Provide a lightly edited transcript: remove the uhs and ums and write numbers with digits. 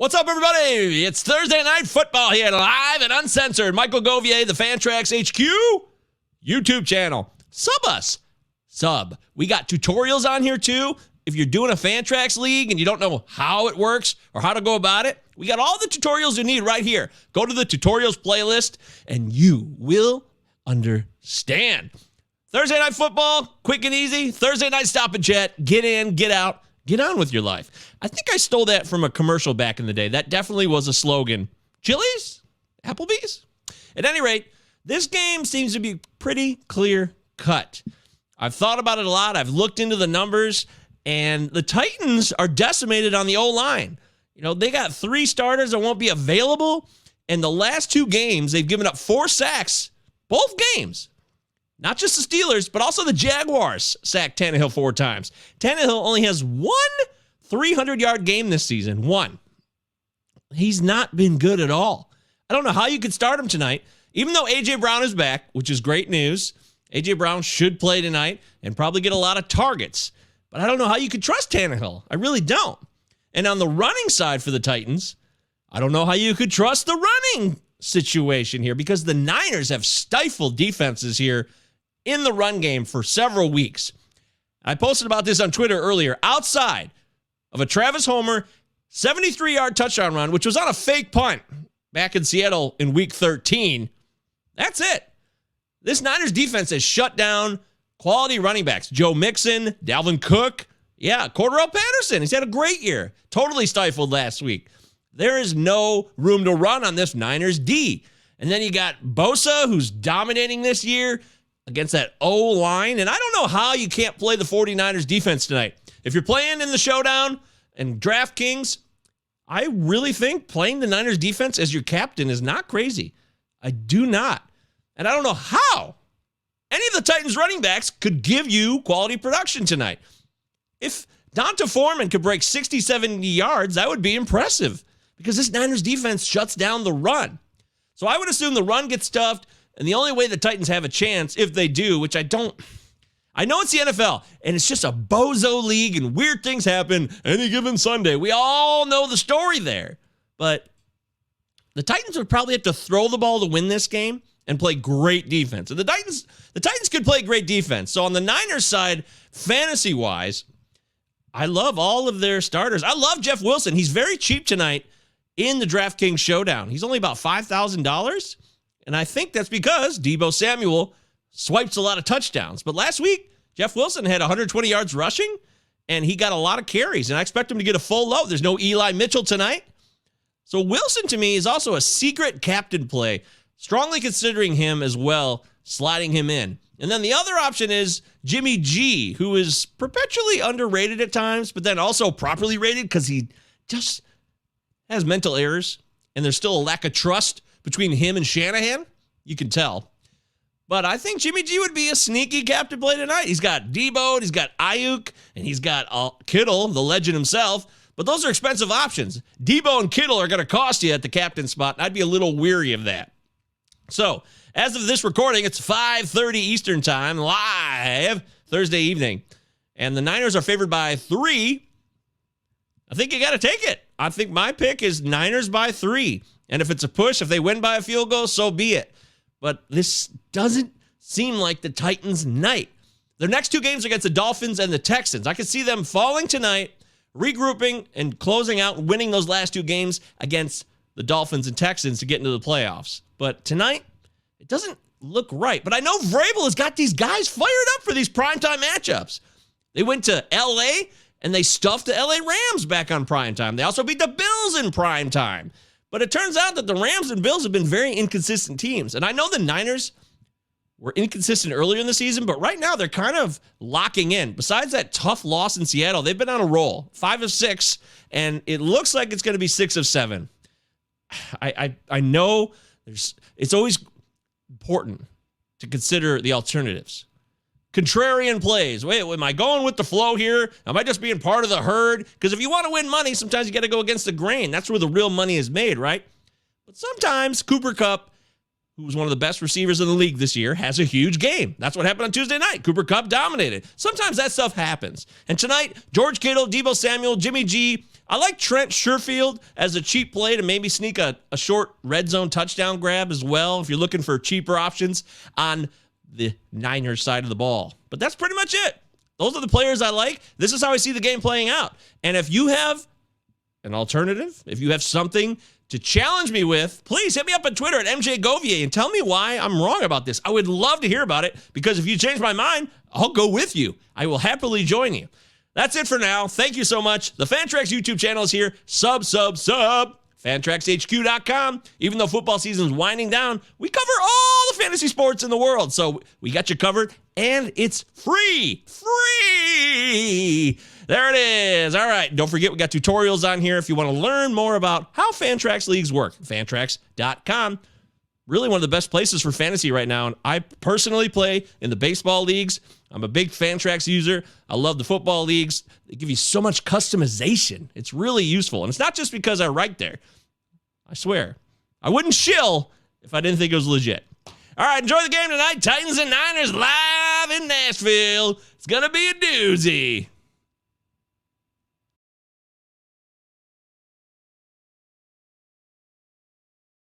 What's up, everybody? It's Thursday Night Football here, live and uncensored. Michael Govier, the Fantrax HQ YouTube channel. Sub. We got tutorials on here, too. If you're doing a Fantrax league and you don't know how it works or how to go about it, we got all the tutorials you need right here. Go to the tutorials playlist, and you will understand. Thursday Night Football, quick and easy. Thursday Night Stop and Chat. Get in, get out. Get on with your life. I think I stole that from a commercial back in the day. That definitely was a slogan. Chili's? Applebee's? At any rate, this game seems to be pretty clear cut. I've thought about it a lot. I've looked into the numbers, and the Titans are decimated on the O-line. You know, they got 3 starters that won't be available, and the last 2 games, they've given up 4 sacks, both games. Not just the Steelers, but also the Jaguars sacked Tannehill 4 times. Tannehill only has 1 300-yard game this season. 1. He's not been good at all. I don't know how you could start him tonight, even though A.J. Brown is back, which is great news. A.J. Brown should play tonight and probably get a lot of targets. But I don't know how you could trust Tannehill. I really don't. And on the running side for the Titans, I don't know how you could trust the running situation here because the Niners have stifled defenses here in the run game for several weeks. I posted about this on Twitter earlier. Outside of a Travis Homer 73-yard touchdown run, which was on a fake punt back in Seattle in week 13, that's it. This Niners defense has shut down quality running backs. Joe Mixon, Dalvin Cook, Cordarrelle Patterson. He's had a great year. Totally stifled last week. There is no room to run on this Niners D. And then you got Bosa, who's dominating this year against that O-line. And I don't know how you can't play the 49ers defense tonight. If you're playing in the showdown and DraftKings, I really think playing the Niners defense as your captain is not crazy. I do not. And I don't know how any of the Titans running backs could give you quality production tonight. If Donta Foreman could break 60, 70 yards, that would be impressive because this Niners defense shuts down the run. So I would assume the run gets stuffed. And the only way the Titans have a chance, if they do, which I know it's the NFL, and it's just a bozo league, and weird things happen any given Sunday. We all know the story there. But the Titans would probably have to throw the ball to win this game and play great defense. And the Titans could play great defense. So on the Niners side, fantasy-wise, I love all of their starters. I love Jeff Wilson. He's very cheap tonight in the DraftKings showdown. He's only about $5,000. And I think that's because Deebo Samuel swipes a lot of touchdowns. But last week, Jeff Wilson had 120 yards rushing, and he got a lot of carries. And I expect him to get a full load. There's no Eli Mitchell tonight. So Wilson, to me, is also a secret captain play. Strongly considering him as well, sliding him in. And then the other option is Jimmy G, who is perpetually underrated at times, but then also properly rated because he just has mental errors. And there's still a lack of trust between him and Shanahan, you can tell. But I think Jimmy G would be a sneaky captain play tonight. He's got Deebo, he's got Ayuk, and he's got Kittle, the legend himself. But those are expensive options. Deebo and Kittle are going to cost you at the captain spot, and I'd be a little weary of that. So, as of this recording, it's 5:30 Eastern Time, live Thursday evening. And the Niners are favored by 3. I think you got to take it. I think my pick is Niners by 3. And if it's a push, if they win by a field goal, so be it. But this doesn't seem like the Titans' night. Their next 2 games are against the Dolphins and the Texans. I could see them falling tonight, regrouping, and closing out and winning those last 2 games against the Dolphins and Texans to get into the playoffs. But tonight, it doesn't look right. But I know Vrabel has got these guys fired up for these primetime matchups. They went to L.A., and they stuffed the L.A. Rams back on primetime. They also beat the Bills in primetime. But it turns out that the Rams and Bills have been very inconsistent teams. And I know the Niners were inconsistent earlier in the season, but right now they're kind of locking in. Besides that tough loss in Seattle, they've been on a roll. 5 of 6, and it looks like it's going to be 6 of 7. I know it's always important to consider the alternatives. Contrarian plays. Wait, am I going with the flow here? Am I just being part of the herd? Because if you want to win money, sometimes you got to go against the grain. That's where the real money is made, right? But sometimes Cooper Kupp, who was one of the best receivers in the league this year, has a huge game. That's what happened on Tuesday night. Cooper Kupp dominated. Sometimes that stuff happens. And tonight, George Kittle, Deebo Samuel, Jimmy G, I like Trent Sherfield as a cheap play to maybe sneak a short red zone touchdown grab as well if you're looking for cheaper options on the Niners side of the ball. But that's pretty much it. Those are the players I like. This is how I see the game playing out. And if you have an alternative, if you have something to challenge me with, please hit me up on Twitter at MJ Govier and tell me why I'm wrong about this. I would love to hear about it because if you change my mind, I'll go with you. I will happily join you. That's it for now. Thank you so much. The Fantrax YouTube channel is here. Sub. FantraxHQ.com. Even though football season is winding down, we cover all the fantasy sports in the world. So we got you covered, and it's free. Free! There it is. All right. Don't forget, we got tutorials on here if you want to learn more about how Fantrax leagues work. Fantrax.com. Really one of the best places for fantasy right now. And I personally play in the baseball leagues. I'm a big Fantrax user. I love the football leagues. They give you so much customization. It's really useful. And it's not just because I write there. I swear. I wouldn't shill if I didn't think it was legit. All right, enjoy the game tonight. Titans and Niners live in Nashville. It's going to be a doozy.